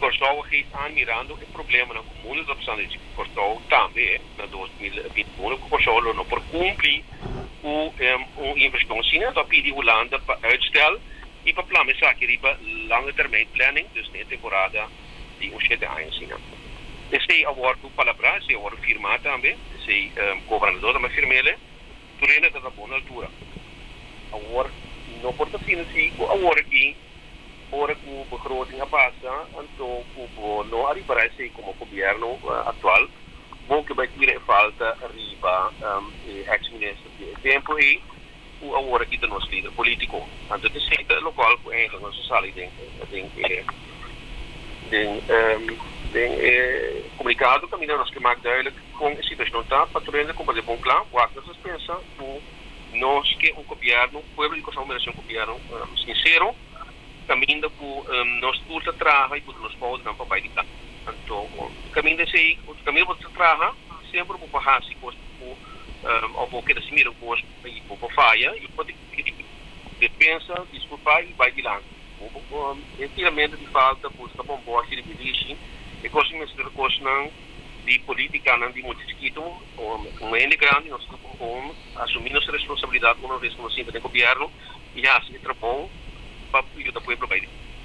Kosovo geeft aan mirando el problema na comunes opção de Kosovo também na 2021 que Kosovo não por cumprir o investigação então pedi Holanda para uitstel e para planejar aqui para lange termijn planning dus na temporada de 7 anos sim. Esse acordo palavra esse acordo firmado também esse governador também firmele turena da boa altura acordo não pode ser sim o acordo aqui ora que o begroting passa, então o não arribará como governo atual, bom que vai ter falta arriba ex-ministro de tempo e o agora que nós líder político, então de ser local em a nossa sala comunicado caminho nós que mais duidelijk com a situação está patrulhando como de bom claro, o que nós pensa nós que o governo, o povo de Kosovo merece governo sincero caminho por nós tudo trabalha e por nós podemos não papai de cá então caminho desse o caminho por trabalhar sempre por passar se coisa ou que se mira coisa e por falha e pode que pensa desculpar e vai de lá efetivamente de falta por estar bom boa se repetir e coisa mesmo coisa não de política não de muito esquito um ende grande nós estamos assumindo nossa responsabilidade como responsabilidade do governo e assim é bom para o povo